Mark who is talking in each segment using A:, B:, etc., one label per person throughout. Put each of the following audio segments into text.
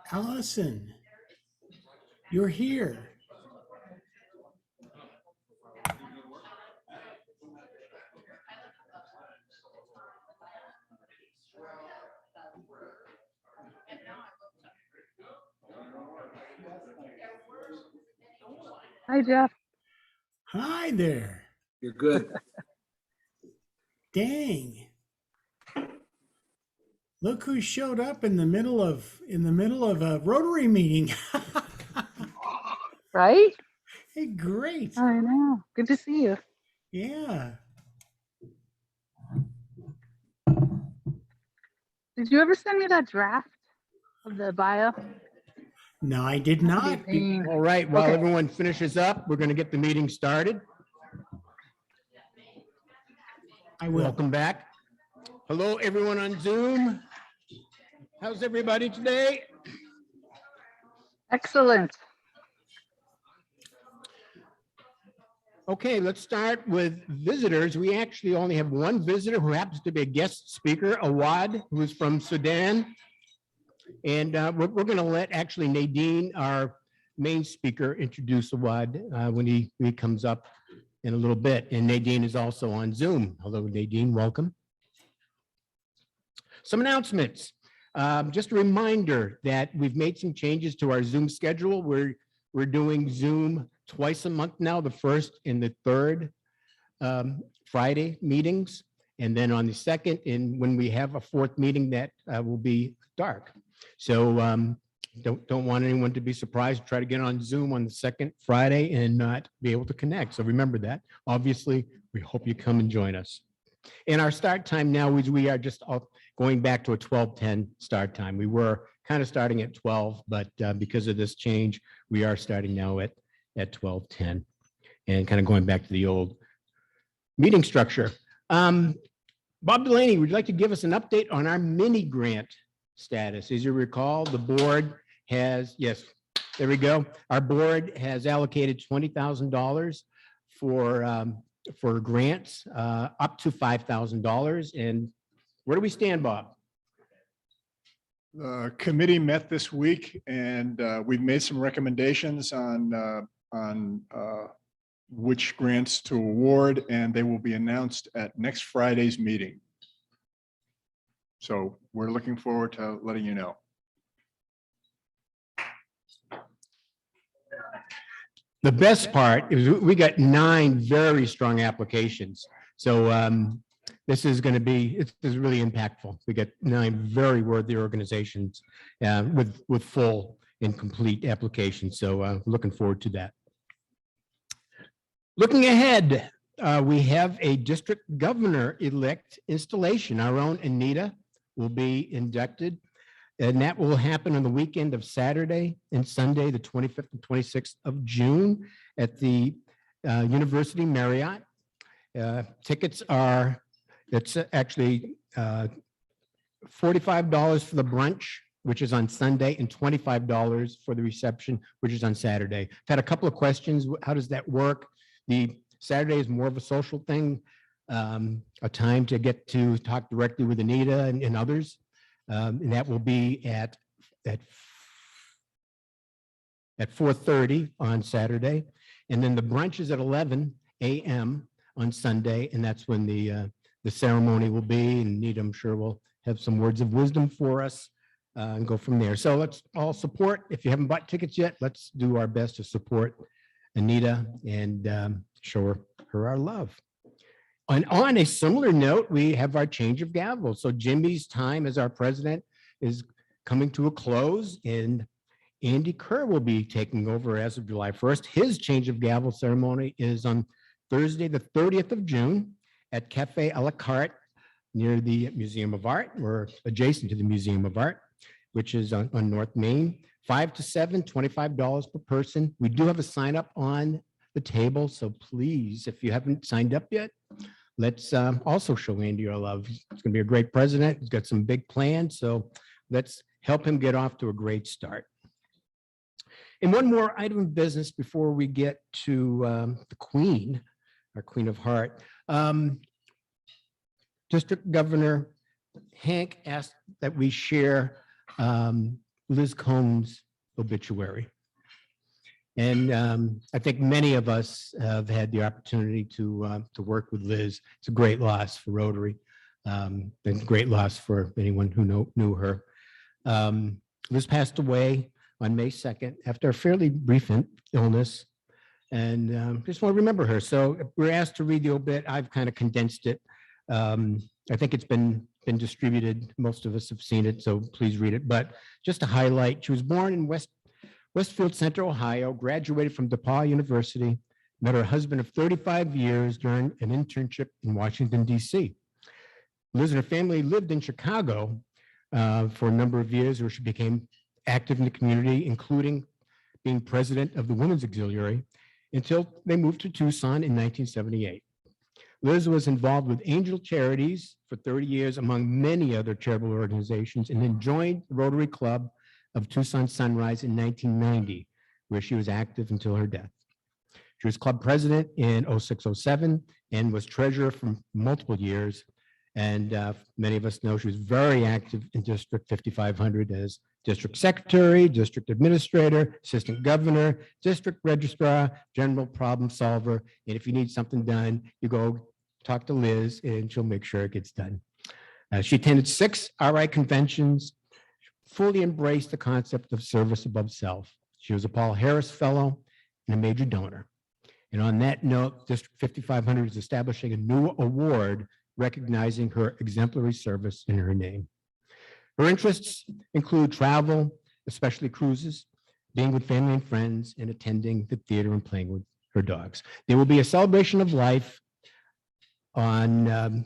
A: Allison, you're here.
B: Hi, Jeff.
A: Hi there.
C: You're good.
A: Dang. Look who showed up in the middle of a Rotary meeting.
B: Right?
A: Hey, great.
B: I know. Good to see you.
A: Yeah.
B: Did you ever send me that draft of the bio?
A: No, I did not.
C: All right, while
B: Okay.
C: everyone finishes up, we're going to get the meeting started.
A: I will.
C: Welcome back. Hello, everyone on Zoom. How's everybody today?
B: Excellent.
C: Okay, let's start with visitors. We actually only have one visitor who happens to be a guest speaker, Awad, who is from Sudan. And we're going to let actually Nadine, our main speaker, introduce Awad when he comes up in a little bit. And Nadine is also on Zoom. Hello, Nadine, welcome. Some announcements. Just a reminder that we've made some changes to our Zoom schedule. We're doing Zoom twice a month now, the first and the third Friday meetings. And then on the second, and when we have a fourth meeting, that will be dark. So don't want anyone to be surprised. Try to get on Zoom on the second Friday and not be able to connect. So remember that. Obviously, we hope you come and join us. And our start time now is we are just going back to a 12:10 start time. We were kind of starting at 12, but because of this change, we are starting now at 12:10 and kind of going back to the old meeting structure. Bob Delaney, would you like to give us an update on our mini grant status? As you recall, the board has, yes, there we go. Our board has allocated $20,000 for grants up to $5,000. And where do we stand, Bob?
D: The committee met this week and we've made some recommendations on which grants to award, and they will be announced at next Friday's meeting. So we're looking forward to letting you know.
C: The best part is we got 9 very strong applications. So this is going to be, this is really impactful. We got 9 very worthy organizations with full and complete applications. So looking forward to that. Looking ahead, we have a district governor-elect installation. Our own Anita will be inducted, and that will happen on the weekend of Saturday and Sunday, the 25th and 26th of June at the University Marriott. Tickets are, it's actually $45 for the brunch, which is on Sunday, and $25 for the reception, which is on Saturday. I've had a couple of questions. How does that work? The Saturday is more of a social thing. a time to get to talk directly with Anita and others. And that will be at 4:30 on Saturday. And then the brunch is at 11 a.m. on Sunday. And that's when the ceremony will be. And Anita, I'm sure, will have some words of wisdom for us and go from there. So let's all support. If you haven't bought tickets yet, let's do our best to support Anita and show her our love. And on a similar note, we have our change of gavel. So Jimmy's time as our president is coming to a close, and Andy Kerr will be taking over as of July 1st. His change of gavel ceremony is on Thursday, the 30th of June at Cafe a la Carte near the Museum of Art, or adjacent to the Museum of Art, which is on North Main. 5 to 7, $25 per person. We do have a sign up on the table, so please, if you haven't signed up yet, let's also show Andy our love. He's going to be a great president. He's got some big plans, so let's help him get off to a great start. And one more item of business before we get to the Queen, our Queen of Heart. District Governor Hank asked that we share Liz Combs' obituary. And I think many of us have had the opportunity to work with Liz. It's a great loss for Rotary, and a great loss for anyone who knew her. Liz passed away on May 2nd after a fairly brief illness, and just want to remember her. So we're asked to read the obit. I've kind of condensed it. I think it's been distributed. Most of us have seen it, so please read it. But just to highlight, she was born in Westfield Center, Ohio, graduated from DePaul University, met her husband of 35 years during an internship in Washington, D.C. Liz and her family lived in Chicago for a number of years, where she became active in the community, including being president of the Women's Auxiliary, until they moved to Tucson in 1978. Liz was involved with Angel Charities for 30 years, among many other charitable organizations, and then joined the Rotary Club of Tucson Sunrise in 1990, where she was active until her death. She was club president in 06-07 and was treasurer for multiple years. And many of us know she was very active in District 5500 as district secretary, district administrator, assistant governor, district registrar, general problem solver. And if you need something done, you go talk to Liz and she'll make sure it gets done. She attended 6 RI conventions, fully embraced the concept of service above self. She was a Paul Harris Fellow and a major donor. And on that note, District 5500 is establishing a new award recognizing her exemplary service in her name. Her interests include travel, especially cruises, being with family and friends, and attending the theater and playing with her dogs. There will be a celebration of life on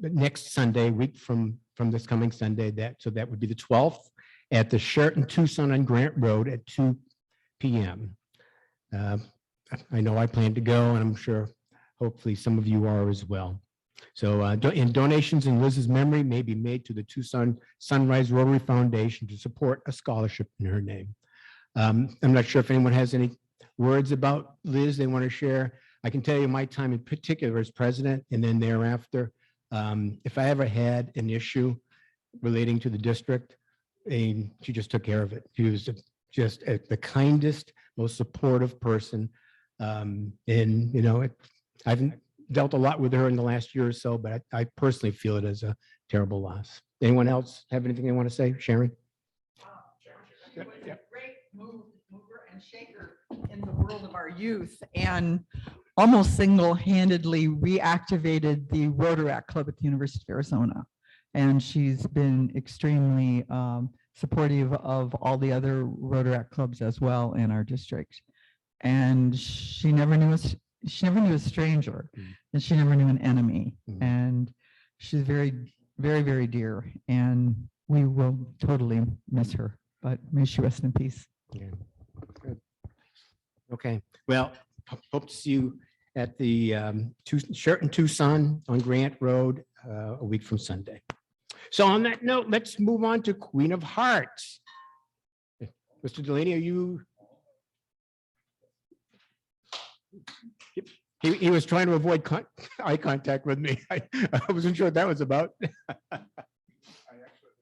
C: next Sunday, week from this coming Sunday. So that would be the 12th at the Sheraton Tucson on Grant Road at 2 p.m. I know I plan to go, and I'm sure hopefully some of you are as well. So and donations in Liz's memory may be made to the Tucson Sunrise Rotary Foundation to support a scholarship in her name. I'm not sure if anyone has any words about Liz they want to share. I can tell you my time in particular as president, and then thereafter, if I ever had an issue relating to the district, and she just took care of it. She was just the kindest, most supportive person. And, you know, I haven't dealt a lot with her in the last year or so, but I personally feel it as a terrible loss. Anyone else have anything they want to say? Sharon?
E: She was a great mover and shaker in the world of our youth, and almost single-handedly reactivated the Rotaract Club at the University of Arizona. And she's been extremely supportive of all the other Rotaract clubs as well in our district. And she never knew a stranger, and she never knew an enemy. And she's very, very, very dear. And we will totally miss her, but may she rest in peace.
C: Yeah. Good. Okay. Well, hope to see you at the Sheraton Tucson on Grant Road a week from Sunday. So on that note, let's move on to Queen of Hearts. Mr. Delaney, are you? He was trying to avoid eye contact with me. I wasn't sure what that was about.
D: I actually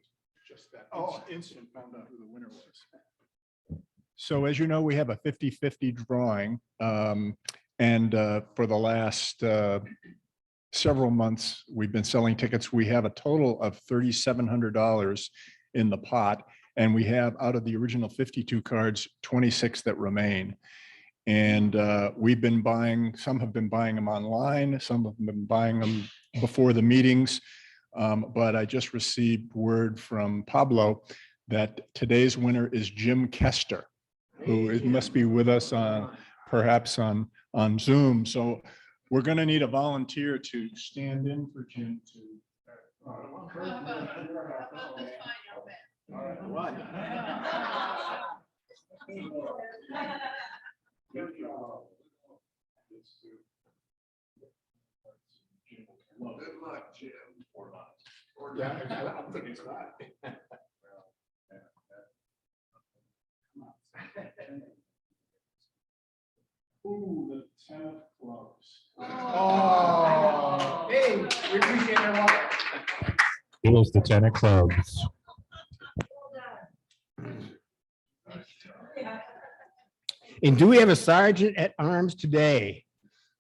D: just that instant found out who the winner was. So as you know, we have a 50-50 drawing. And for the last several months, we've been selling tickets. We have a total of $3,700 in the pot. And we have, out of the original 52 cards, 26 that remain. And we've been buying, some have been buying them online, some have been buying them before the meetings. But I just received word from Pablo that today's winner is Jim Kester, who must be with us on, perhaps on Zoom. So we're going to need a volunteer to stand in for Jim Good luck, Jim. Or not. Yeah, I think it's not. Ooh, the 10 of clubs. Oh, hey, we appreciate your work.
F: Here's the 10 of clubs.
C: And do we have a sergeant at arms today?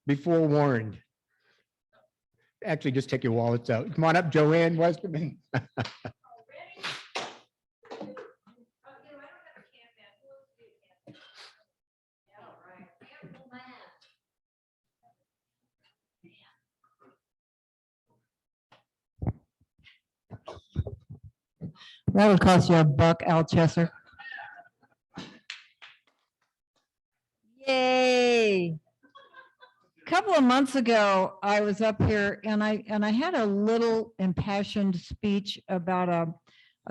C: Be forewarned. Actually, just take your wallets out. Come on up, Joanne Westerman.
E: That would cost you $1, Al Chesser. Yay. A couple of months ago, I was up here and I had a little impassioned speech about a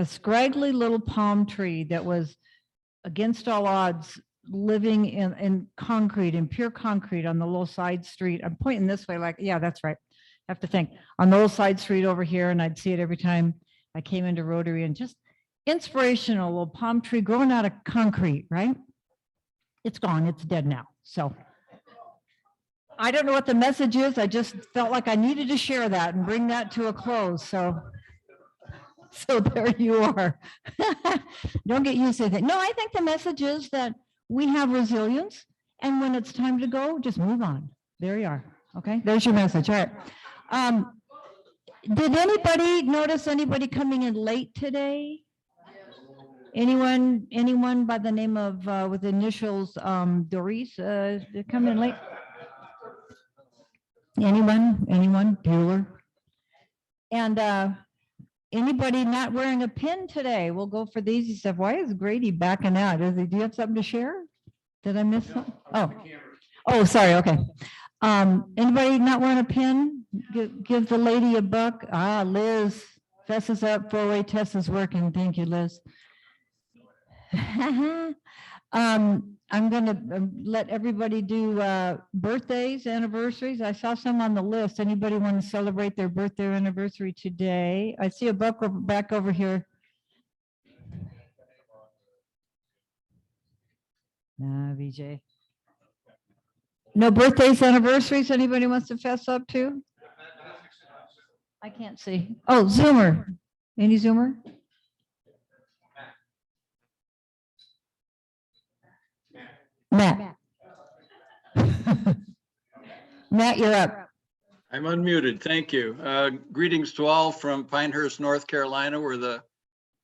E: scraggly little palm tree that was against all odds living in concrete, in pure concrete on the little side street. I'm pointing this way like, yeah, that's right. I have to think on the little side street over here, and I'd see it every time I came into Rotary, and just inspirational little palm tree growing out of concrete, right? It's gone, it's dead now. So I don't know what the message is. I just felt like I needed to share that and bring that to a close. So there you are. Don't get used to it. No, I think the message is that we have resilience, and when it's time to go, just move on. There you are. Okay, there's your message. All right. Did anybody notice anybody coming in late today? Anyone by the name of with initials Doris come in late? Anyone? Bueller? And anybody not wearing a pin today? We'll go for the easy stuff. Why is Grady backing out? Do you have something to share? Did I miss something? Oh, sorry. Okay. Anybody not wearing a pin? Give the lady a buck. Liz fesses up. 4-way test is working. Thank you, Liz. I'm going to let everybody do birthdays, anniversaries. I saw some on the list. Anybody want to celebrate their birthday or anniversary today? I see a buck back over here. VJ. No birthdays, anniversaries? Anybody wants to fess up to? I can't see. Oh, Zoomer. Any Zoomer? Matt. Matt, you're up.
G: I'm unmuted. Thank you. Greetings to all from Pinehurst, North Carolina, where the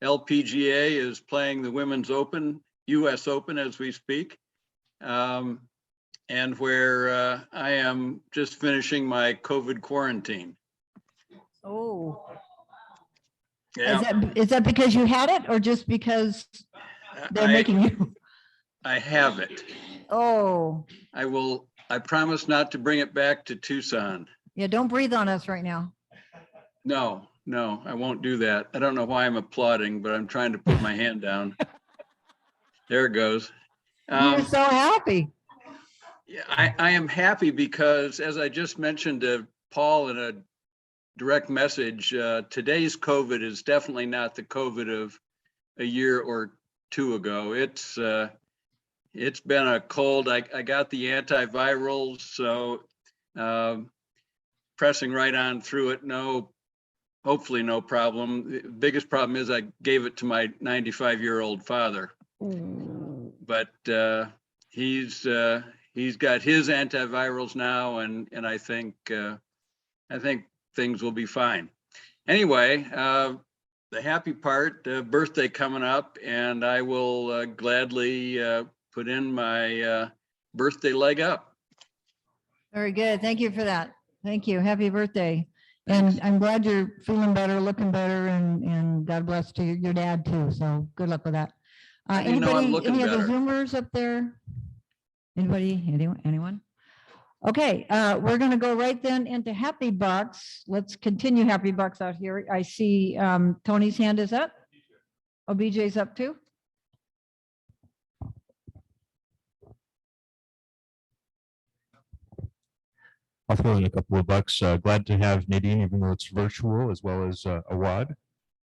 G: LPGA is playing the Women's Open, US Open as we speak. And where I am just finishing my COVID quarantine.
E: Oh.
G: Yeah.
E: Is that because you had it or just because they're making you?
G: I have it.
E: Oh.
G: I promise not to bring it back to Tucson.
E: Yeah, don't breathe on us right now.
G: No, I won't do that. I don't know why I'm applauding, but I'm trying to put my hand down. There it goes.
E: You're so happy.
G: Yeah, I am happy because, as I just mentioned to Paul in a direct message, today's COVID is definitely not the COVID of a year or two ago. It's been a cold. I got the antivirals, so pressing right on through it. Hopefully no problem. The biggest problem is I gave it to my 95-year-old father, but he's got his antivirals now, and I think things will be fine. Anyway, the happy part, birthday coming up, and I will gladly put in my birthday leg up.
H: Very good. Thank you for that. Thank you. Happy birthday.
G: Thanks.
H: And I'm glad you're feeling better, looking better, and God bless to your dad too. So good luck with that.
G: How do you know I'm
H: Anybody,
G: looking
H: any other
G: better?
H: Zoomers up there? Anybody, anyone? Okay, we're going to go right then into Happy Bucks. Let's continue Happy Bucks out here. I see Tony's hand is up. Oh, BJ's up too.
F: I'll throw in a couple of bucks. Glad to have Nadine, even though it's virtual, as well as Awad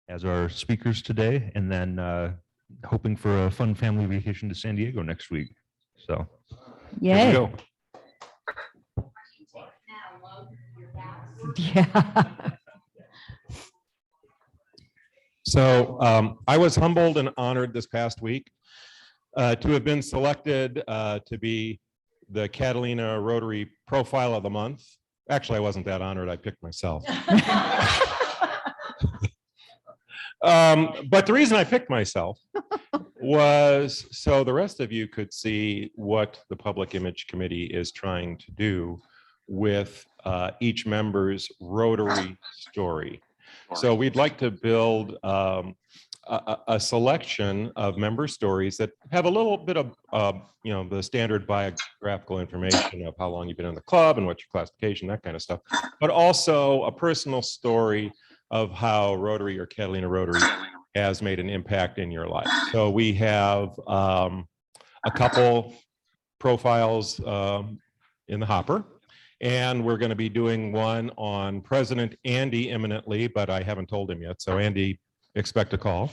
F: as our speakers today. And then hoping for a fun family vacation to San Diego next week. So here we
H: Yay.
F: go.
H: Yeah.
F: So I was humbled and honored this past week to have been selected to be the Catalina Rotary Profile of the Month. Actually, I wasn't that honored. I picked myself. But the reason I picked myself was so the rest of you could see what the Public Image Committee is trying to do with each member's Rotary story. So we'd like to build a selection of member stories that have a little bit of, the standard biographical information of how long you've been in the club and what's your classification, that kind of stuff, but also a personal story of how Rotary or Catalina Rotary has made an impact in your life. So we have a couple profiles in the hopper. And we're going to be doing one on President Andy imminently, but I haven't told him yet. So Andy, expect a call.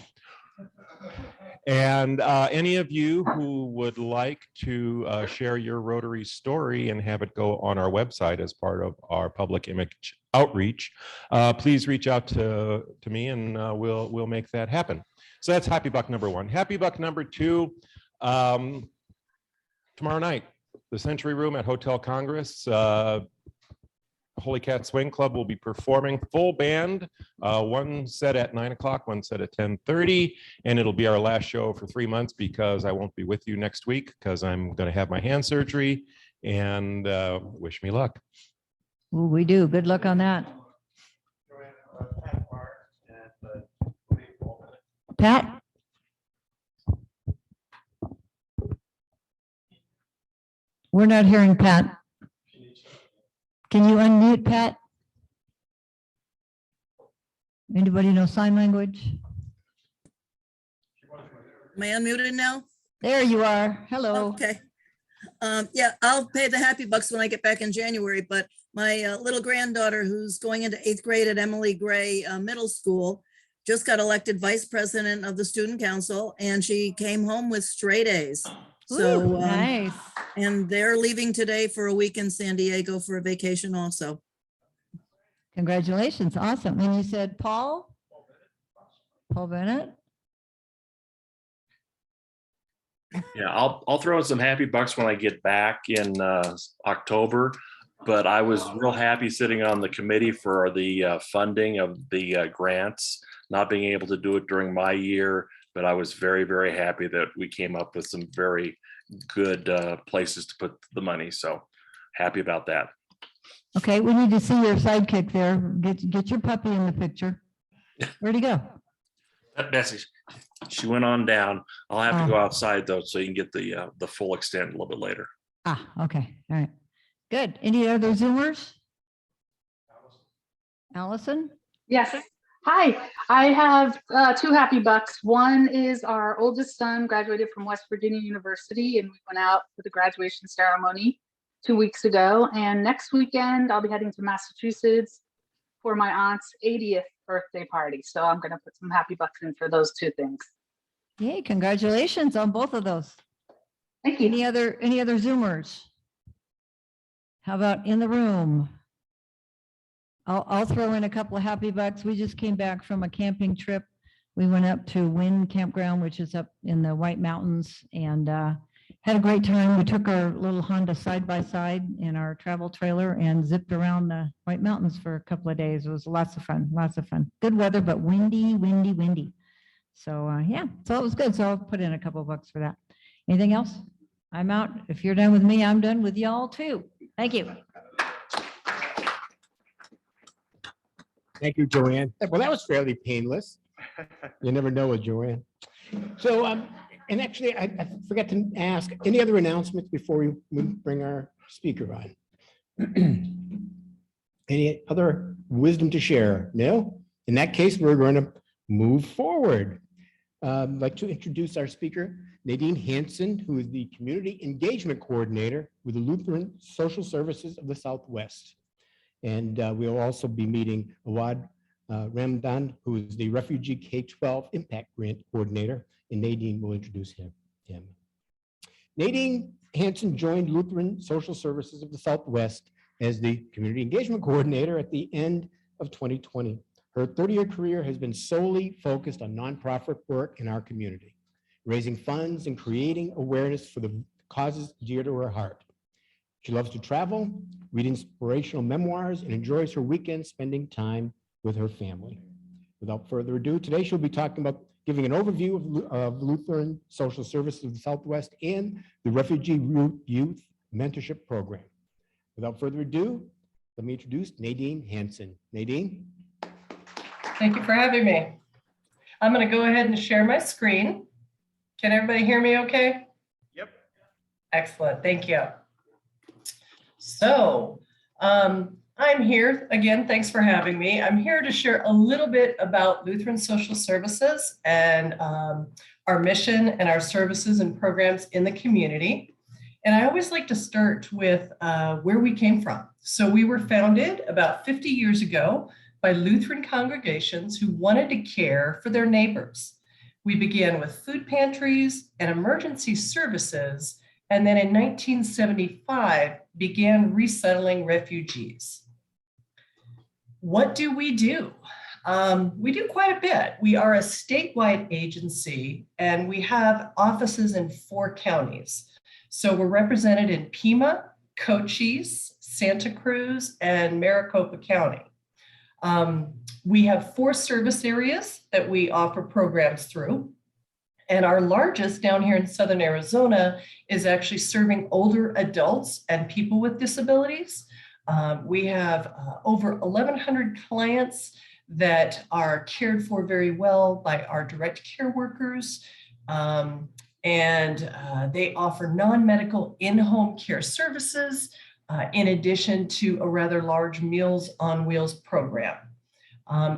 F: And any of you who would like to share your Rotary story and have it go on our website as part of our public image outreach, please reach out to me and we'll make that happen. So that's Happy Buck number one. Happy Buck number two, tomorrow night, the Century Room at Hotel Congress. Holy Cat Swing Club will be performing full band, one set at 9 o'clock, one set at 10:30, and it'll be our last show for 3 months because I won't be with you next week because I'm going to have my hand surgery, and wish me luck.
H: Ooh, we do. Good luck on that. Pat? We're not hearing Pat. Can you unmute Pat? Anybody know sign language?
I: Am I unmuted now?
H: There you are. Hello.
I: Okay. Yeah, I'll pay the happy bucks when I get back in January, but my little granddaughter who's going into 8th grade at Emily Gray Middle School just got elected vice president of the student council, and she came home with straight A's. So
H: Ooh, nice.
I: and they're leaving today for a week in San Diego for a vacation also.
H: Congratulations. Awesome. And you said Paul? Paul Bennett?
J: Yeah, I'll throw in some happy bucks when I get back in October. But I was real happy sitting on the committee for the funding of the grants, not being able to do it during my year. But I was very, very happy that we came up with some very good places to put the money. So happy about that.
H: Okay, we need to see your sidekick there. Get your puppy in the picture. Where'd he go?
J: That message, she went on down. I'll have to go outside though, so you can get the full extent a little bit later.
H: Ah, okay. All right. Good. Any other Zoomers? Allison?
B: Yes. Hi, I have two happy bucks. One is our oldest son graduated from West Virginia University, and we went out for the graduation ceremony 2 weeks ago. And next weekend, I'll be heading to Massachusetts for my aunt's 80th birthday party. So I'm going to put some happy bucks in for those two things.
H: Yay, congratulations on both of those.
B: Thank you.
H: Any other Zoomers? How about in the room? I'll throw in a couple of happy bucks. We just came back from a camping trip. We went up to Wynn Campground, which is up in the White Mountains, and had a great time. We took our little Honda side-by-side in our travel trailer and zipped around the White Mountains for a couple of days. It was lots of fun, lots of fun. Good weather, but windy, windy, windy. So yeah, so it was good. So I'll put in a couple of bucks for that. Anything else? I'm out. If you're done with me, I'm done with y'all too. Thank you.
C: Thank you, Joanne. Well, that was fairly painless. You never know with Joanne. So, and actually, I forgot to ask, any other announcements before we bring our speaker on? Any other wisdom to share? No? In that case, we're going to move forward. I'd like to introduce our speaker, Nadine Hanson, who is the Community Engagement Coordinator with the Lutheran Social Services of the Southwest. And we'll also be meeting Awad Ramdan, who is the Refugee K-12 Impact Grant Coordinator, and Nadine will introduce him. Nadine Hanson joined Lutheran Social Services of the Southwest as the Community Engagement Coordinator at the end of 2020. Her 30-year career has been solely focused on nonprofit work in our community, raising funds and creating awareness for the causes dear to her heart. She loves to travel, read inspirational memoirs, and enjoys her weekends spending time with her family. Without further ado, today she'll be talking about giving an overview of Lutheran Social Services of the Southwest and the Refugee Youth Mentorship Program. Without further ado, let me introduce Nadine Hanson. Nadine?
K: Thank you for having me. I'm going to go ahead and share my screen. Can everybody hear me okay?
D: Yep.
K: Excellent, thank you. So I'm here again, thanks for having me. I'm here to share a little bit about Lutheran Social Services and our mission and our services and programs in the community. And I always like to start with where we came from. So we were founded about 50 years ago by Lutheran congregations who wanted to care for their neighbors. We began with food pantries and emergency services, and then in 1975 began resettling refugees. What do? We do quite a bit. We are a statewide agency and we have offices in 4 counties. So we're represented in Pima, Cochise, Santa Cruz, and Maricopa County. We have 4 service areas that we offer programs through. And our largest down here in Southern Arizona is actually serving older adults and people with disabilities. We have over 1,100 clients that are cared for very well by our direct care workers. They offer non-medical in-home care services in addition to a rather large Meals on Wheels program.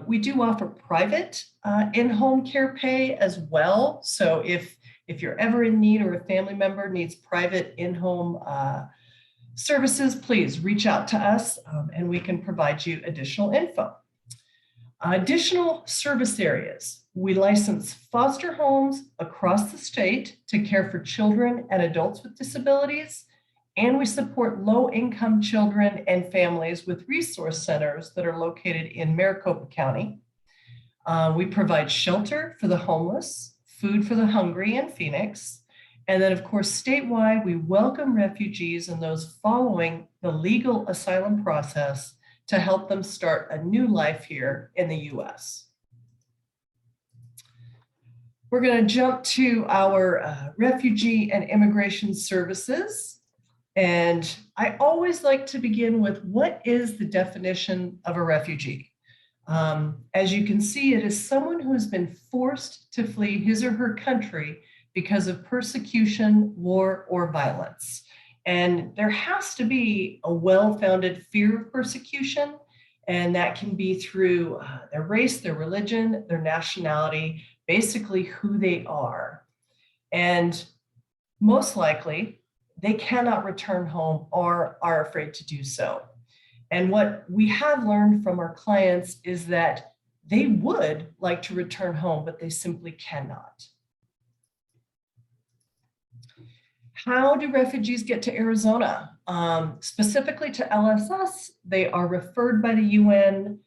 K: We do offer private in-home care pay as well. So if you're ever in need or a family member needs private in-home services, please reach out to us and we can provide you additional info. Additional service areas. We license foster homes across the state to care for children and adults with disabilities. And we support low-income children and families with resource centers that are located in Maricopa County. We provide shelter for the homeless, food for the hungry in Phoenix. And then, of course, statewide, we welcome refugees and those following the legal asylum process to help them start a new life here in the U.S. We're going to jump to our refugee and immigration services. And I always like to begin with, what is the definition of a refugee? As you can see, it is someone who has been forced to flee his or her country because of persecution, war, or violence. And there has to be a well-founded fear of persecution, and that can be through their race, their religion, their nationality, basically who they are. And most likely, they cannot return home or are afraid to do so. And what we have learned from our clients is that they would like to return home, but they simply cannot. How do refugees get to Arizona? Specifically to LSS, they are referred by the UN,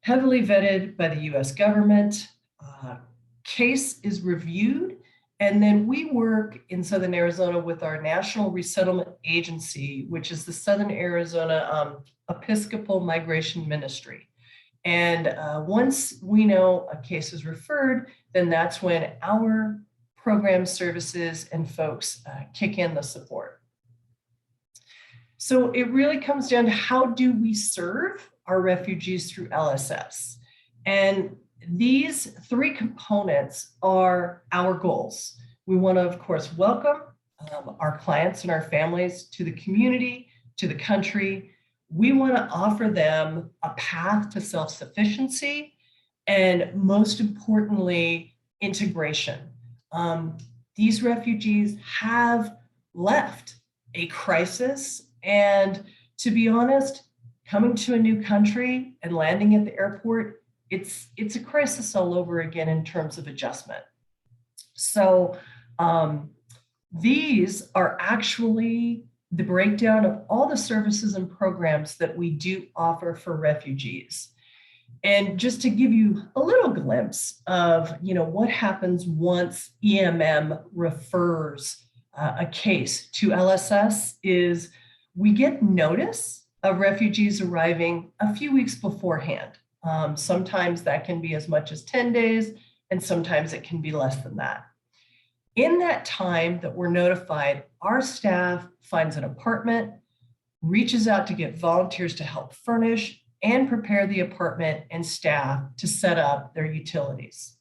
K: heavily vetted by the US government. Case is reviewed, and then we work in Southern Arizona with our National Resettlement Agency, which is the Southern Arizona Episcopal Migration Ministry. And once we know a case is referred, then that's when our program services and folks kick in the support. So it really comes down to how do we serve our refugees through LSS? And these three components are our goals. We want to, of course, welcome our clients and our families to the community, to the country. We want to offer them a path to self-sufficiency and, most importantly, integration. These refugees have left a crisis, and to be honest, coming to a new country and landing at the airport, it's a crisis all over again in terms of adjustment. So these are actually the breakdown of all the services and programs that we do offer for refugees. And just to give you a little glimpse of, what happens once EMM refers a case to LSS is we get notice of refugees arriving a few weeks beforehand. Sometimes that can be as much as 10 days, and sometimes it can be less than that. In that time that we're notified, our staff finds an apartment, reaches out to get volunteers to help furnish and prepare the apartment and staff to set up their utilities.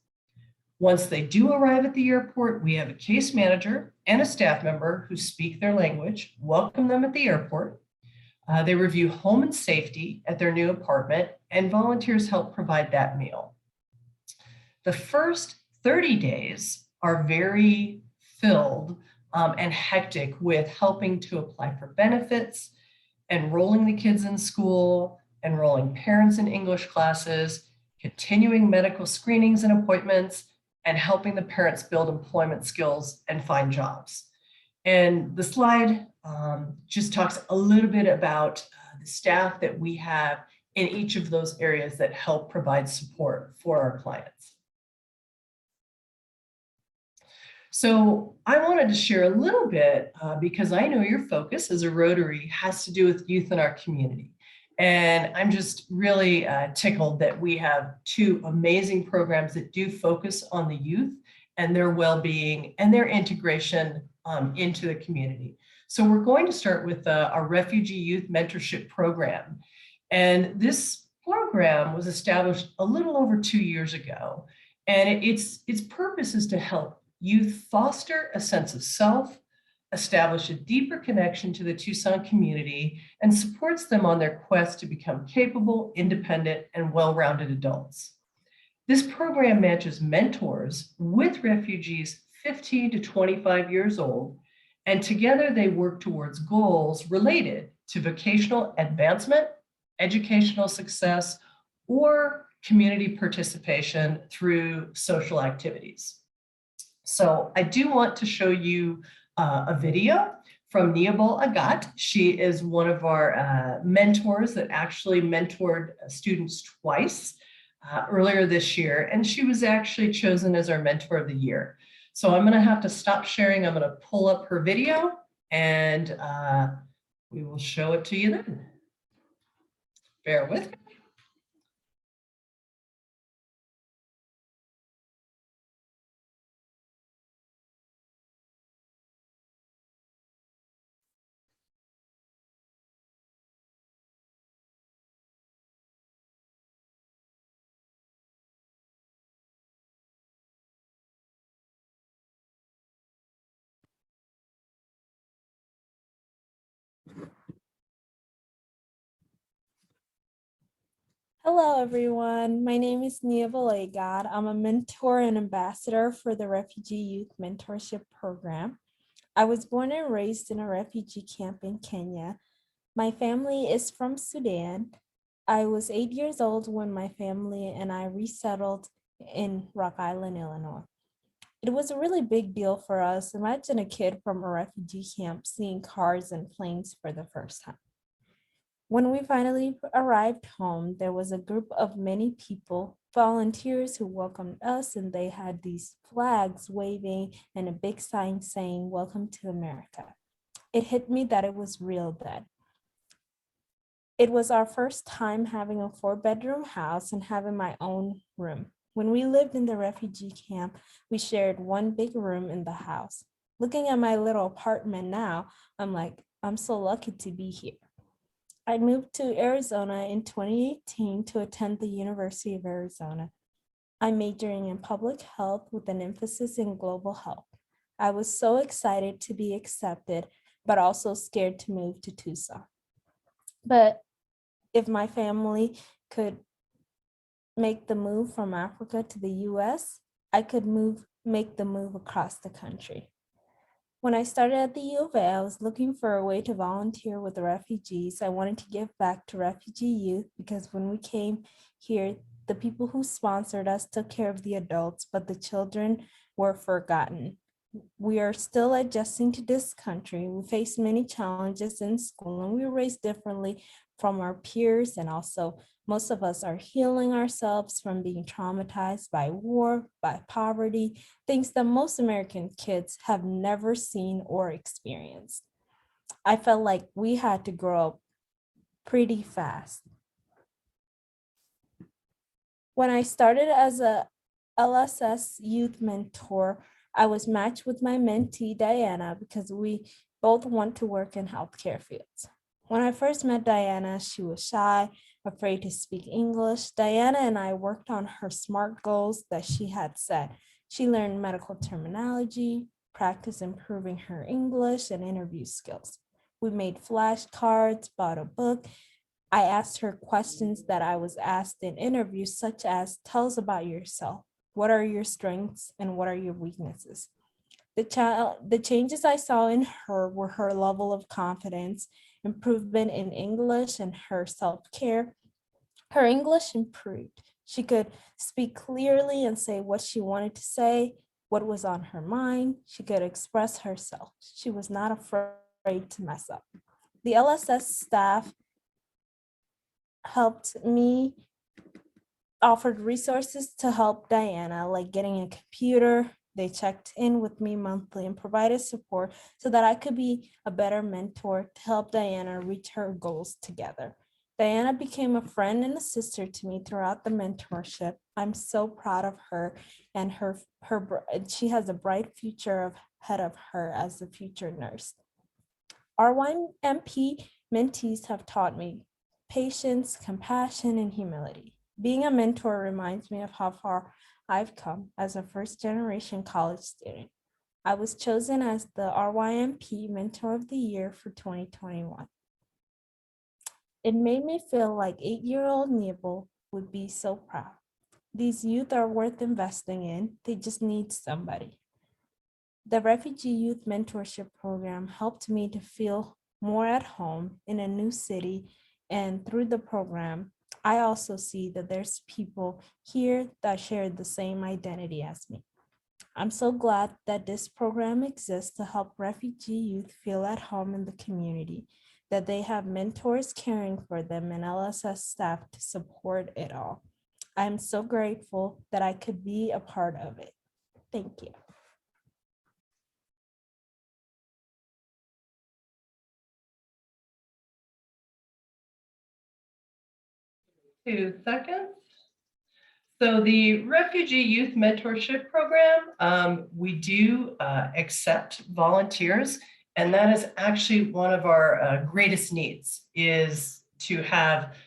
K: Once they do arrive at the airport, we have a case manager and a staff member who speak their language, welcome them at the airport. They review home and safety at their new apartment, and volunteers help provide that meal. The first 30 days are very filled and hectic with helping to apply for benefits, enrolling the kids in school, enrolling parents in English classes, continuing medical screenings and appointments, and helping the parents build employment skills and find jobs. And the slide just talks a little bit about the staff that we have in each of those areas that help provide support for our clients. So I wanted to share a little bit because I know your focus as a Rotary has to do with youth in our community. And I'm just really tickled that we have two amazing programs that do focus on the youth and their well-being and their integration into the community. So we're going to start with our Refugee Youth Mentorship Program. And this program was established a little over 2 years ago. And its purpose is to help youth foster a sense of self, establish a deeper connection to the Tucson community, and supports them on their quest to become capable, independent, and well-rounded adults. This program matches mentors with refugees 15 to 25 years old, and together they work towards goals related to vocational advancement, educational success, or community participation through social activities. So I do want to show you a video from Neobal Agat. She is one of our mentors that actually mentored students twice earlier this year, and she was actually chosen as our Mentor of the Year. So I'm going to have to stop sharing. I'm going to pull up her video, and we will show it to you then. Bear with me.
L: Hello, everyone. My name is Nia Valegad. I'm a mentor and ambassador for the Refugee Youth Mentorship Program. I was born and raised in a refugee camp in Kenya. My family is from Sudan. I was 8 years old when my family and I resettled in Rock Island, Illinois. It was a really big deal for us. Imagine a kid from a refugee camp seeing cars and planes for the first time. When we finally arrived home, there was a group of many people, volunteers who welcomed us, and they had these flags waving and a big sign saying, "Welcome to America." It hit me that it was real then. It was our first time having a 4-bedroom house and having my own room. When we lived in the refugee camp, we shared one big room in the house. Looking at my little apartment now, I'm like, I'm so lucky to be here. I moved to Arizona in 2018 to attend the University of Arizona. I'm majoring in public health with an emphasis in global health. I was so excited to be accepted, but also scared to move to Tucson. But if my family could make the move from Africa to the US, I could make the move across the country. When I started at the U of A, I was looking for a way to volunteer with the refugees. I wanted to give back to refugee youth because when we came here, the people who sponsored us took care of the adults, but the children were forgotten. We are still adjusting to this country. We face many challenges in school, and we were raised differently from our peers, and also most of us are healing ourselves from being traumatized by war, by poverty, things that most American kids have never seen or experienced. I felt like we had to grow up pretty fast. When I started as a LSS youth mentor, I was matched with my mentee, Diana, because we both want to work in healthcare fields. When I first met Diana, she was shy, afraid to speak English. Diana and I worked on her SMART goals that she had set. She learned medical terminology, practiced improving her English and interview skills. We made flashcards, bought a book. I asked her questions that I was asked in interviews, such as, tell us about yourself. What are your strengths and what are your weaknesses? The changes I saw in her were her level of confidence, improvement in English, and her self-care. Her English improved. She could speak clearly and say what she wanted to say, what was on her mind. She could express herself. She was not afraid to mess up. The LSS staff helped me, offered resources to help Diana, like getting a computer. They checked in with me monthly and provided support so that I could be a better mentor to help Diana reach her goals together. Diana became a friend and a sister to me throughout the mentorship. I'm so proud of her, and she has a bright future ahead of her as a future nurse. Our YMP mentees have taught me patience, compassion, and humility. Being a mentor reminds me of how far I've come as a first-generation college student. I was chosen as the RYMP Mentor of the Year for 2021. It made me feel like 8-year-old Nebel would be so proud. These youth are worth investing in. They just need somebody. The Refugee Youth Mentorship Program helped me to feel more at home in a new city, and through the program, I also see that there's people here that share the same identity as me. I'm so glad that this program exists to help refugee youth feel at home in the community, that they have mentors caring for them and LSS staff to support it all. I'm so grateful that I could be a part of it. Thank you.
K: 2 seconds. So the Refugee Youth Mentorship Program, we do accept volunteers, and that is actually one of our greatest needs, is to have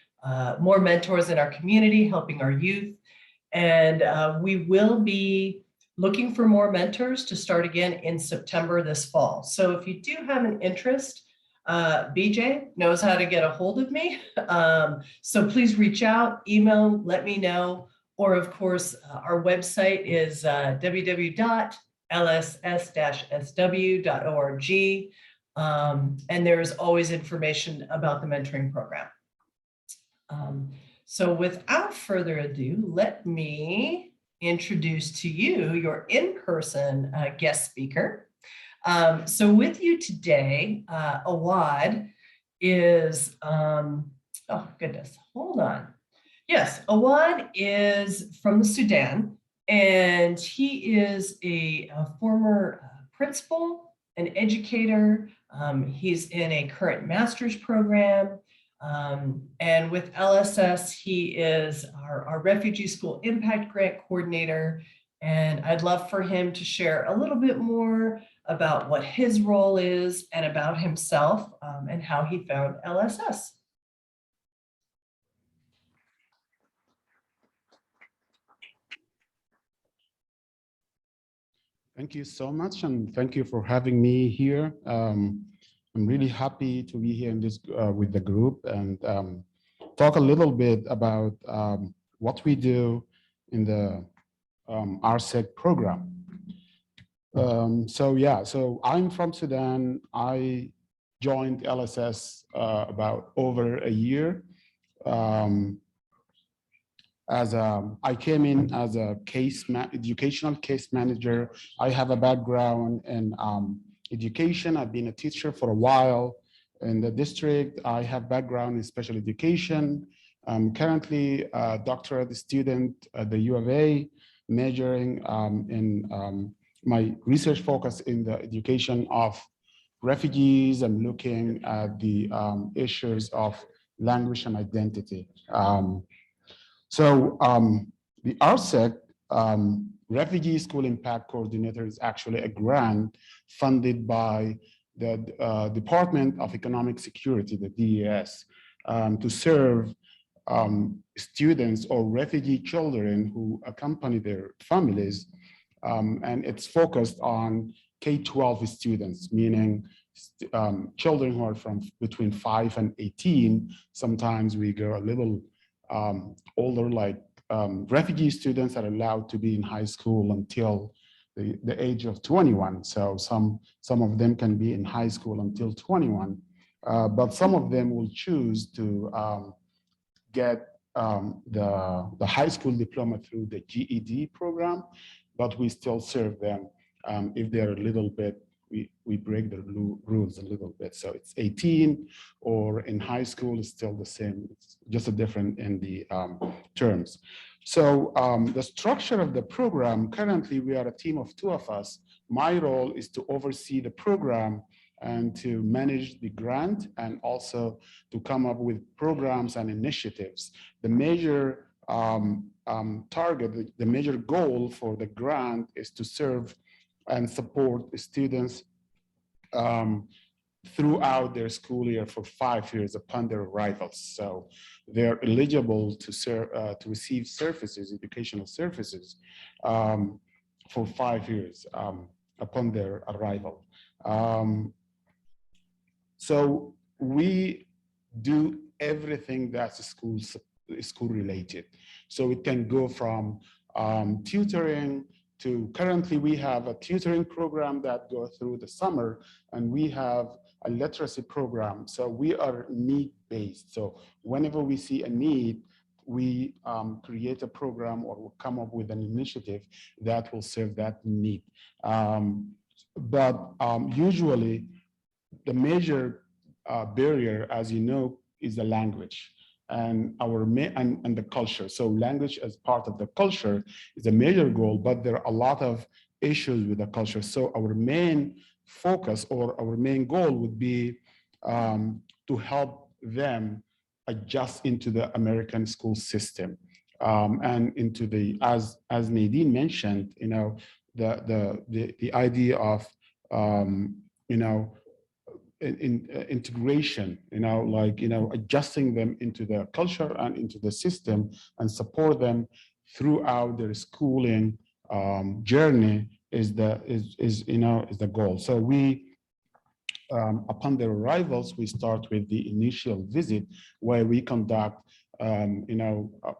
K: more mentors in our community, helping our youth. And we will be looking for more mentors to start again in September this fall. So if you do have an interest, BJ knows how to get a hold of me. So please reach out, email, let me know. Or of course, our website is www.lss-sw.org. And there is always information about the mentoring program. So without further ado, let me introduce to you your in-person guest speaker. So with you today, Awad is, oh goodness, hold on. Yes, Awad is from the Sudan, and he is a former principal, an educator. He's in a current master's program. And with LSS, he is our Refugee School Impact Grant Coordinator. And I'd love for him to share a little bit more about what his role is and about himself and how he found LSS.
M: Thank you so much, and thank you for having me here. I'm really happy to be here in this with the group and talk a little bit about what we do in the Artsec program. So I'm from Sudan. I joined LSS about over a year. I came in as a educational case manager. I have a background in education. I've been a teacher for a while in the district. I have background in special education. I'm currently a doctorate student at the U of A, majoring in my research focus in the education of refugees. I'm looking at the issues of language and identity. The Artsec Refugee School Impact Coordinator is actually a grant funded by the Department of Economic Security, the DES, to serve students or refugee children who accompany their families. And it's focused on K-12 students, meaning children who are from between 5 and 18. Sometimes we go a little older, like refugee students are allowed to be in high school until the age of 21. So some of them can be in high school until 21, but some of them will choose to get the high school diploma through the GED program, but we still serve them if they're a little bit, we break the rules a little bit. So it's 18, or in high school is still the same. It's just a different in the terms. So the structure of the program, currently we are a team of 2 of us. My role is to oversee the program and to manage the grant, and also to come up with programs and initiatives. The major target, the major goal for the grant is to serve and support students throughout their school year for 5 years upon their arrivals. So they're eligible to serve, to receive services, educational services, for 5 years upon their arrival. So we do everything that's school related. So it can go from tutoring to, currently we have a tutoring program that goes through the summer, and we have a literacy program. So we are need-based. So whenever we see a need, we create a program or we'll come up with an initiative that will serve that need. Usually the major barrier, as you know, is the language and and the culture. So language as part of the culture is a major goal, but there are a lot of issues with the culture. So our main focus or our main goal would be to help them adjust into the American school system and into the, as Nadine mentioned, you know, the idea of you know, integration, you know, like, you know, adjusting them into the culture and into the system and support them throughout their schooling journey is the goal. So we, upon their arrivals, we start with the initial visit where we conduct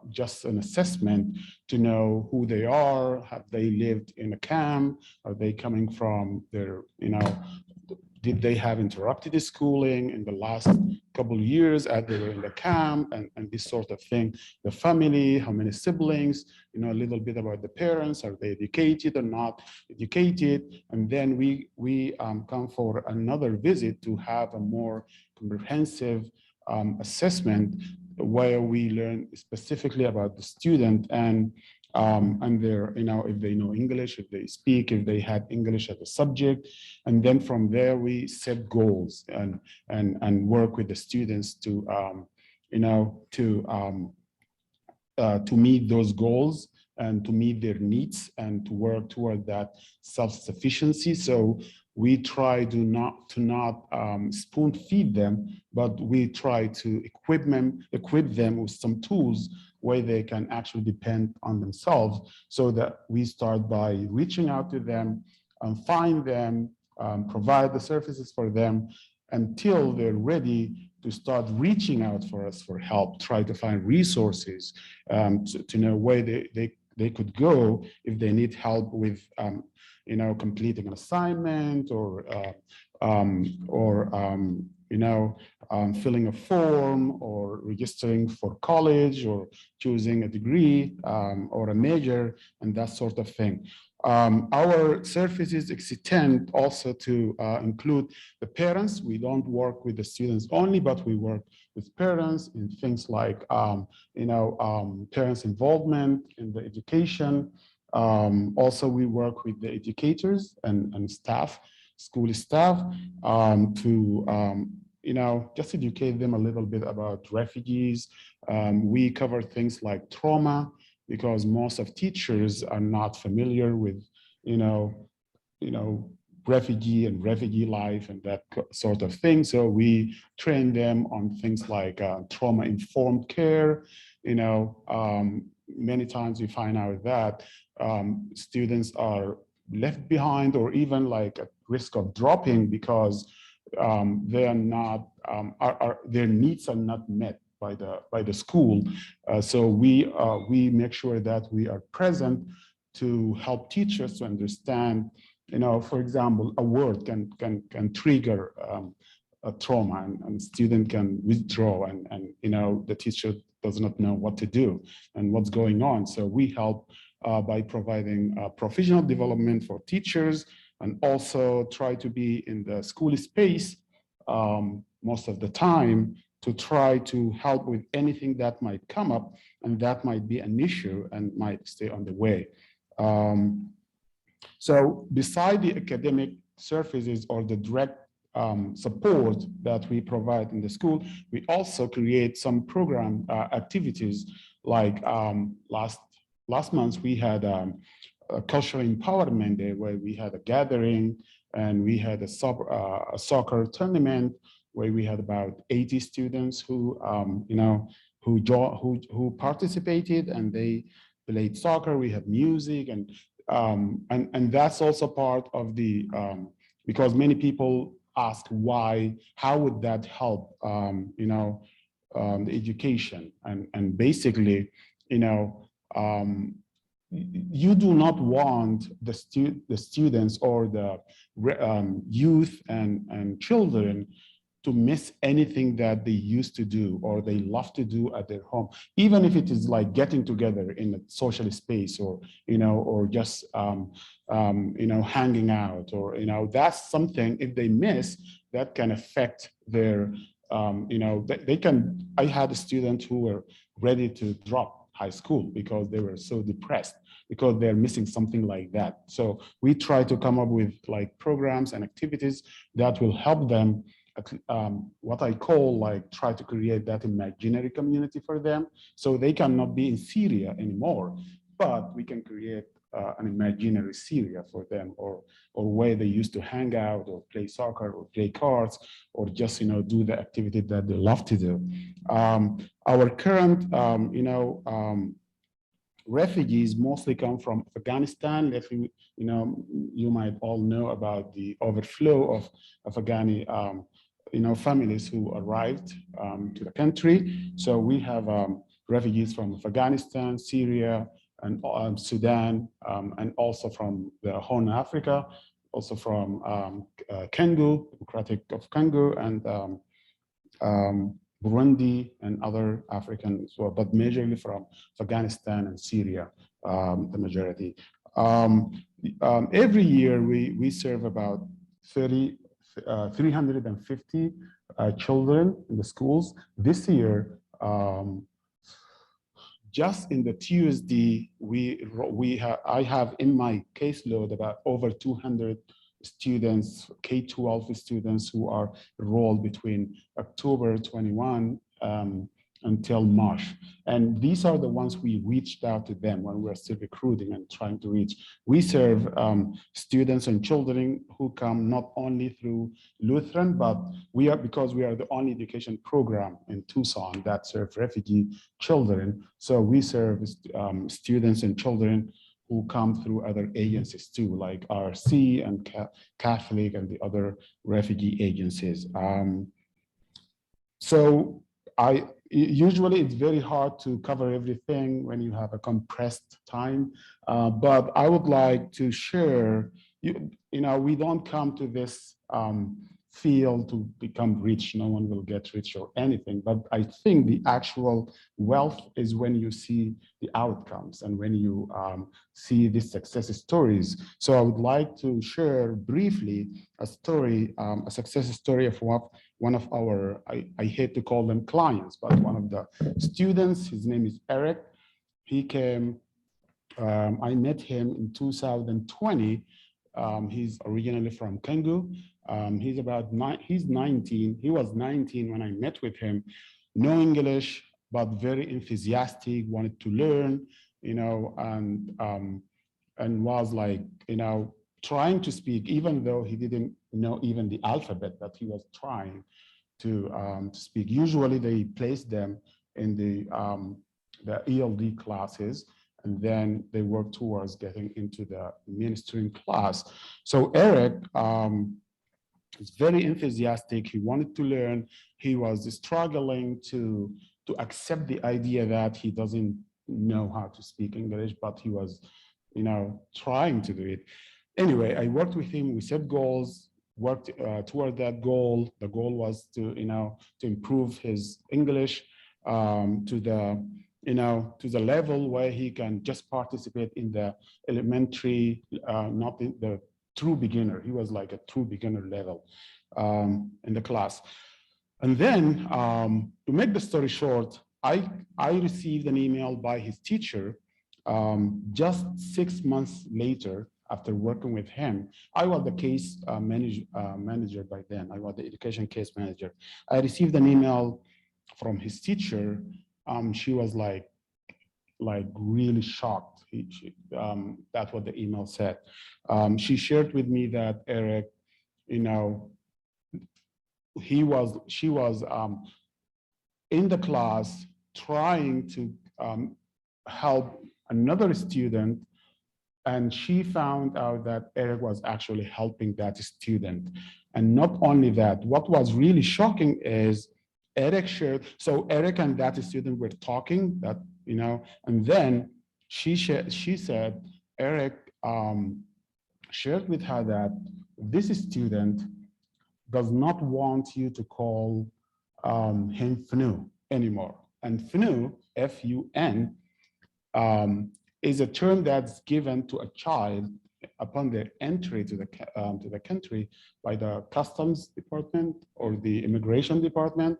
M: just an assessment to know who they are. Have they lived in a camp? Are they coming from their, did they have interrupted schooling in the last couple of years as they were in the camp, and this sort of thing. The family, how many siblings, a little bit about the parents, are they educated or not educated? And then we come for another visit to have a more comprehensive assessment where we learn specifically about the student and their, if they know English, if they speak, if they had English as a subject. And then from there, we set goals and work with the students to, to meet those goals and to meet their needs and to work toward that self-sufficiency. So we try to not spoon feed them, but we try to equip them with some tools where they can actually depend on themselves, so that we start by reaching out to them, find them, provide the services for them until they're ready to start reaching out for us for help, try to find resources to know where they could go if they need help with completing an assignment or filling a form or registering for college or choosing a degree or a major and that sort of thing. Our services extend also to include the parents. We don't work with the students only, but we work with parents in things like parents' involvement in the education. Also, we work with the educators and staff, school staff, to just educate them a little bit about refugees. We cover things like trauma, because most of teachers are not familiar with, refugee and refugee life and that sort of thing. So we train them on things like trauma-informed care. Many times we find out that students are left behind or even like at risk of dropping because they are not, their needs are not met by the school. So we make sure that we are present to help teachers to understand, for example, a word can trigger a trauma and student can withdraw and the teacher does not know what to do and what's going on. So we help by providing professional development for teachers and also try to be in the school space most of the time to try to help with anything that might come up and that might be an issue and might stay on the way. So beside the academic services or the direct support that we provide in the school, we also create some program activities like last month we had a cultural empowerment day where we had a gathering and we had a soccer tournament where we had about 80 students who who participated and they played soccer. We had music and that's also part of the because many people ask how would that help the education and basically you do not want the students or the youth and children to miss anything that they used to do or they love to do at their home, even if it is like getting together in a social space or or just hanging out or that's something if they miss that can affect their they can. I had students who were ready to drop high school because they were so depressed because they're missing something like that. So we try to come up with like programs and activities that will help them what I call like try to create that imaginary community for them so they cannot be in Syria anymore, but we can create an imaginary Syria for them or where they used to hang out or play soccer or play cards or just do the activity that they love to do. Our current refugees mostly come from Afghanistan. You might all know about the overflow of Afghani families who arrived to the country. So we have refugees from Afghanistan, Syria, and Sudan, and also from the Horn of Africa. also from Congo, Democratic of Congo, and Burundi and other African as well, but majorly from Afghanistan and Syria, the majority. Every year we serve about 350 children in the schools. This year, just in the Tuesday, I have in my caseload about over 200 students, K-12 students who are enrolled between October 21 until March. And these are the ones we reached out to them when we're still recruiting and trying to reach. We serve students and children who come not only through Lutheran, but because we are the only education program in Tucson that serves refugee children. So we serve students and children who come through other agencies too, like RC and Catholic and the other refugee agencies. So usually it's very hard to cover everything when you have a compressed time, but I would like to share, we don't come to this field to become rich. No one will get rich or anything, but I think the actual wealth is when you see the outcomes and when you see the success stories. So I would like to share briefly a story, a success story of one of our, I hate to call them clients, but one of the students. His name is Eric. He came, I met him in 2020. He's originally from Congo. He's 19. He was 19 when I met with him. No English, but very enthusiastic, wanted to learn, and was like, trying to speak, even though he didn't know even the alphabet, but he was trying to speak. Usually they place them in the ELD classes, and then they work towards getting into the mainstream class. So Eric is very enthusiastic. He wanted to learn. He was struggling to accept the idea that he doesn't know how to speak English, but he was, trying to do it. Anyway, I worked with him. We set goals, worked toward that goal. The goal was to improve his English to the level where he can just participate in the elementary, not in the true beginner. He was like a true beginner level in the class. And then to make the story short, I received an email by his teacher just 6 months later. After working with him, I was the case manager by then. I was the education case manager. I received an email from his teacher. She was like really shocked. That's what the email said. She shared with me that Eric, she was in the class trying to help another student, and she found out that Eric was actually helping that student. And not only that, what was really shocking is Eric shared, so Eric and that student were talking, and then she said, Eric shared with her that this student does not want you to call him FNU anymore. And FNU, F-U-N, is a term that's given to a child upon their entry to the country by the Customs Department or the Immigration Department,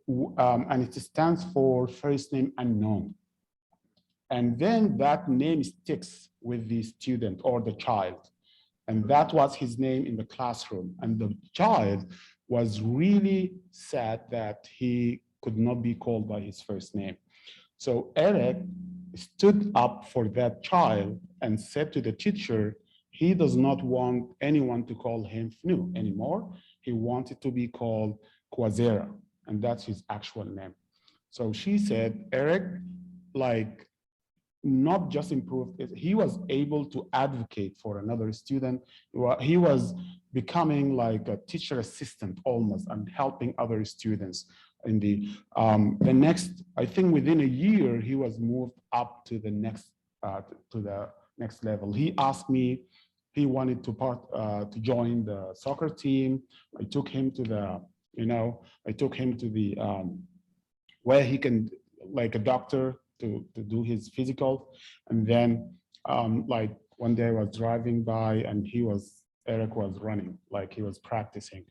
M: and it stands for first name unknown. And then that name sticks with the student or the child, and that was his name in the classroom. And the child was really sad that he could not be called by his first name. So Eric stood up for that child and said to the teacher, he does not want anyone to call him FNU anymore. He wanted to be called Quazera, and that's his actual name. So she said, Eric, not just improved, he was able to advocate for another student. He was becoming like a teacher assistant almost and helping other students. In the next, I think within a year, he was moved up to the next level. He asked me he wanted to join the soccer team. I took him to the, where he can, like a doctor, to do his physical. And then like one day I was driving by and Eric was running, like he was practicing.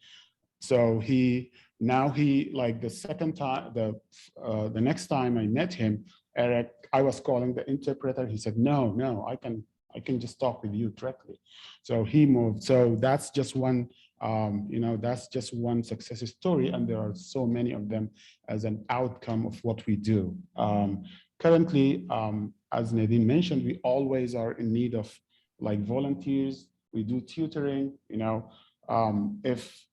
M: So like the second time, the next time I met him, Eric, I was calling the interpreter. He said, no, I can just talk with you directly. So he moved. So that's just one, that's just one success story. And there are so many of them as an outcome of what we do. Currently, as Nadine mentioned, we always are in need of like volunteers. We do tutoring, if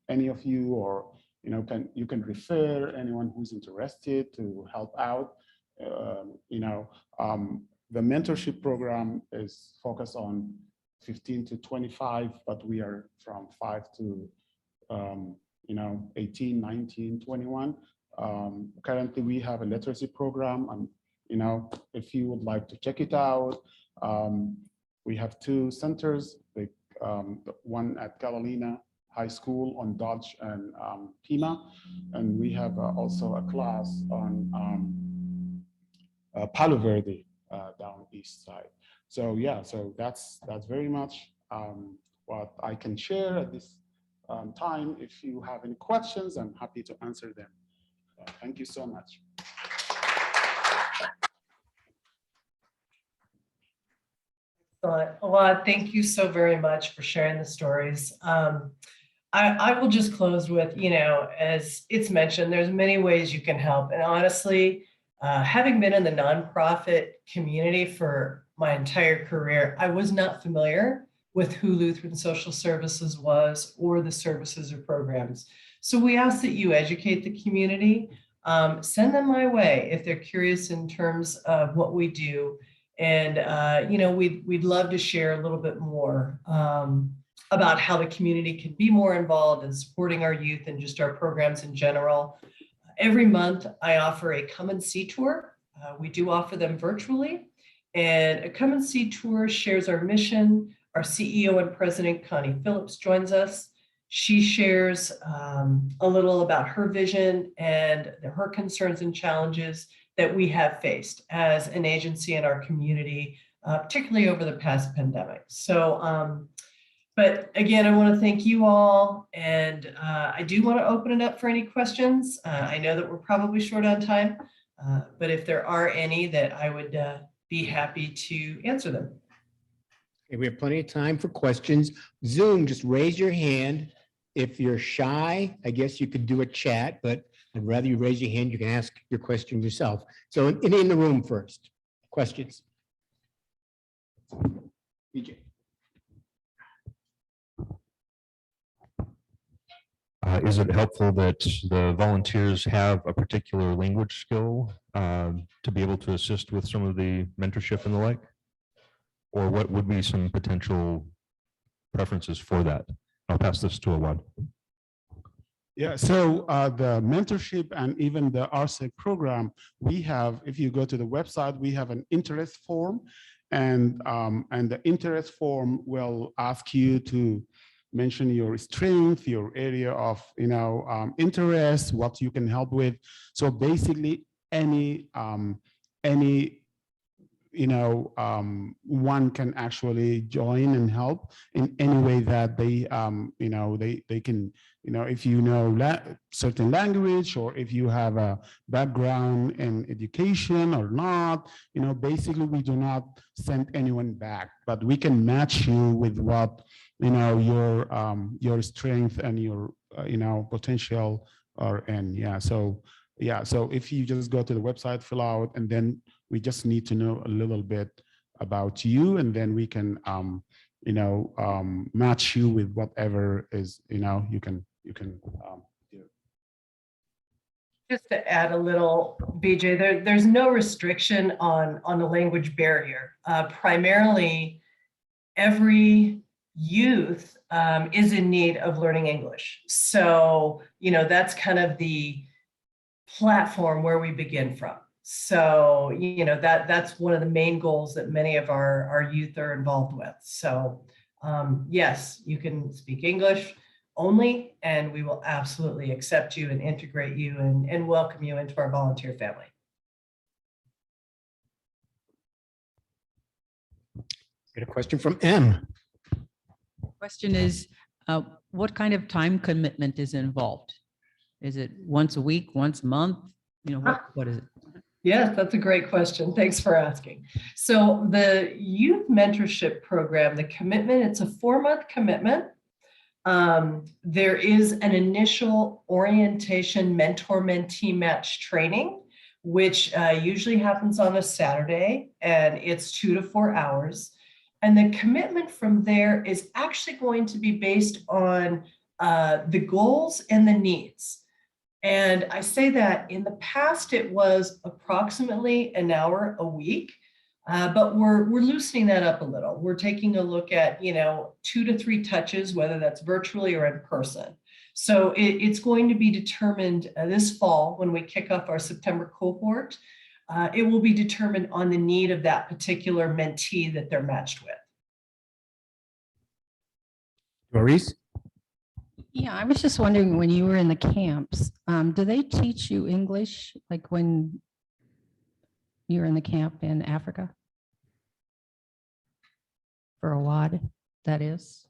M: any of you or you can refer anyone who's interested to help out. The mentorship program is focused on 15 to 25, but we are from 5 to 18, 19, 21. Currently, we have a literacy program, and if you would like to check it out, we have 2 centers, like one at Catalina High School on Dodge and Pima, and we have also a class on Palo Verde down east side. So yeah, so that's very much what I can share at this time. If you have any questions, I'm happy to answer them. Thank you so much.
K: Awad, thank you so very much for sharing the stories. I will just close with, as it's mentioned, there's many ways you can help. And honestly, having been in the nonprofit community for my entire career, I was not familiar with who Lutheran Social Services was or the services or programs. So we ask that you educate the community, send them my way if they're curious in terms of what we do. And, we'd love to share a little bit more about how the community can be more involved in supporting our youth and just our programs in general. Every month, I offer a come and see tour. We do offer them virtually. And a come and see tour shares our mission. Our CEO and President, Connie Phillips, joins us. She shares a little about her vision and her concerns and challenges that we have faced as an agency in our community, particularly over the past pandemic. So, but again, I want to thank you all. And I do want to open it up for any questions. I know that we're probably short on time, but if there are any, that I would be happy to answer them.
C: Okay, we have plenty of time for questions. Zoom, just raise your hand. If you're shy, I guess you could do a chat, but I'd rather you raise your hand. You can ask your question yourself. So in the room first, questions. BJ.
N: Is it helpful that the volunteers have a particular language skill to be able to assist with some of the mentorship and the like? Or what would be some potential preferences for that? I'll pass this to Awad.
M: Yeah, so the mentorship and even the Artsec program, we have, if you go to the website, we have an interest form, and the interest form will ask you to mention your strength, your area of interest, what you can help with. So basically, any one can actually join and help in any way that they they can, if you know certain language, or if you have a background in education or not, basically we do not send anyone back, but we can match you with what your strength and your potential are in. So if you just go to the website, fill out, and then we just need to know a little bit about you, and then we can match you with whatever is you can do.
K: Just to add a little, BJ, there's no restriction on the language barrier. Primarily, every youth is in need of learning English. So, that's kind of the platform where we begin from. So, you know, that's one of the main goals that many of our youth are involved with. So yes, you can speak English only, and we will absolutely accept you and integrate you and welcome you into our volunteer family.
C: Got a question from M.
O: Question is, what kind of time commitment is involved? Is it once a week, once a month? You know, what is it?
K: Yes, that's a great question. Thanks for asking. So the youth mentorship program, the commitment, it's a 4-month commitment. There is an initial orientation mentor-mentee match training, which usually happens on a Saturday, and it's 2 to 4 hours. And the commitment from there is actually going to be based on the goals and the needs. And I say that in the past, it was approximately an hour a week, but we're loosening that up a little. We're taking a look at, 2 to 3 touches, whether that's virtually or in person. So it's going to be determined this fall when we kick off our September cohort. It will be determined on the need of that particular mentee that they're matched with.
C: Doris?
O: Yeah, I was just wondering, when you were in the camps, do they teach you English, like when you're in the camp in Africa? For a WAD, that is?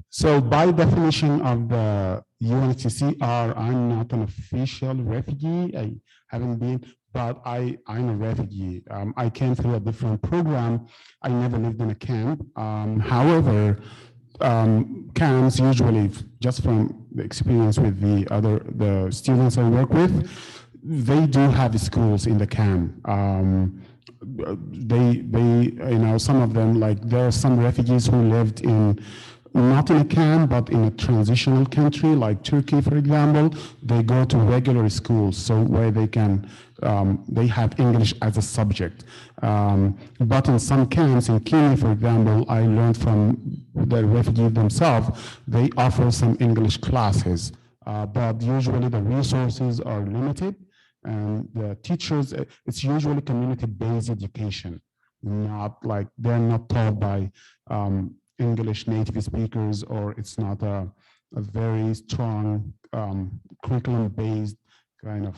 M: So by definition of the UNHCR, I'm not an official refugee. I haven't been, but I'm a refugee. I came through a different program. I never lived in a camp. However, camps usually, just from the experience with the students I work with, they do have schools in the camp. Some of them, like there are some refugees who lived not in a camp, but in a transitional country like Turkey, for example. They go to regular schools, so where they can, they have English as a subject. But in some camps, in Kenya, for example, I learned from the refugees themselves, they offer some English classes, but usually the resources are limited, and the teachers, it's usually community-based education, not like they're not taught by English native speakers, or it's not a very strong curriculum-based kind of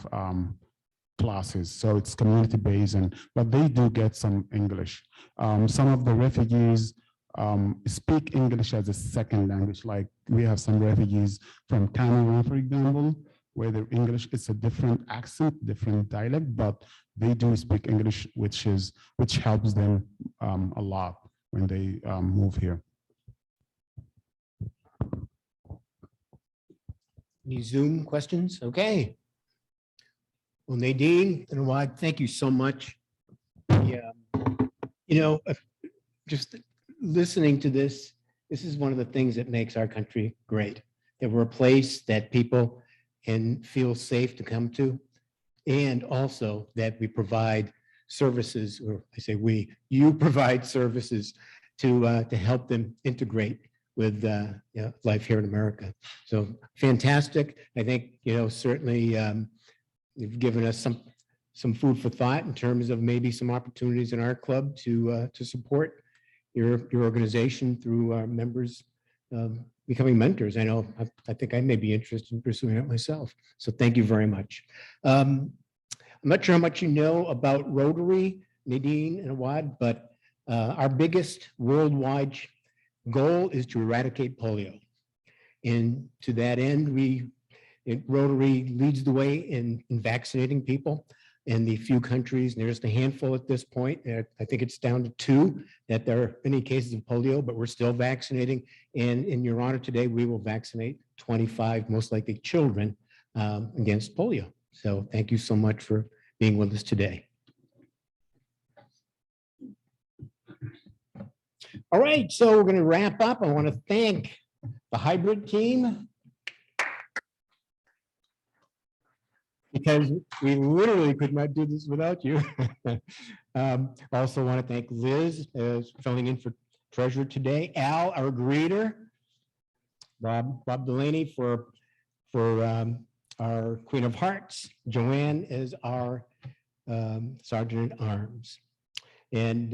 M: classes. So it's community-based, but they do get some English. Some of the refugees speak English as a second language. Like we have some refugees from Cameroon, for example, where their English is a different accent, different dialect, but they do speak English, which helps them a lot when they move here.
C: Any Zoom questions? Okay. Well, Nadine and Awad, thank you so much. Yeah, just listening to this is one of the things that makes our country great. That we're a place that people can feel safe to come to, and also that we provide services, or I say you provide services to help them integrate with life here in America. So fantastic. I think, certainly you've given us some food for thought in terms of maybe some opportunities in our club to support your organization through our members becoming mentors. I think I may be interested in pursuing it myself. So thank you very much. I'm not sure how much you know about Rotary, Nadine and Awad, but our biggest worldwide goal is to eradicate polio. And to that end, Rotary leads the way in vaccinating people in the few countries, and there's a handful at this point. I think it's down to 2 that there are many cases of polio, but we're still vaccinating. And in your honor today, we will vaccinate 25, most likely children, against polio. So thank you so much for being with us today. All right, so we're going to wrap up. I want to thank the hybrid team, because we literally could not do this without you. I also want to thank Liz as filling in for treasurer today, Al, our greeter, Bob Delaney for our Queen of Hearts. Joanne is our Sergeant at Arms. And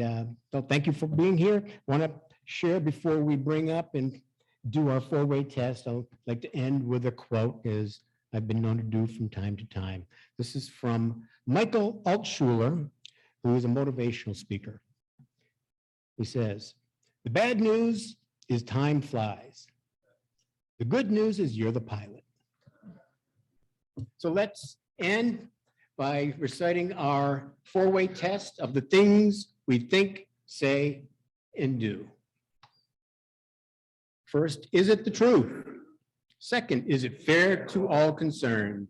C: so thank you for being here. Want to share before we bring up and do our four-way test. I'd like to end with a quote, as I've been known to do from time to time. This is from Michael Altshuler, who is a motivational speaker. He says, "The bad news is time flies. The good news is you're the pilot." So let's end by reciting our four-way test of the things we think, say, and do. First, is it the truth? Second, is it fair to all concerned?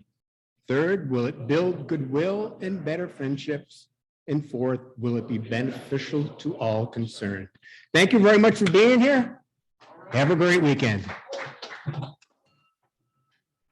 C: Third, will it build goodwill and better friendships? And fourth, will it be beneficial to all concerned? Thank you very much for being here. Have a great weekend.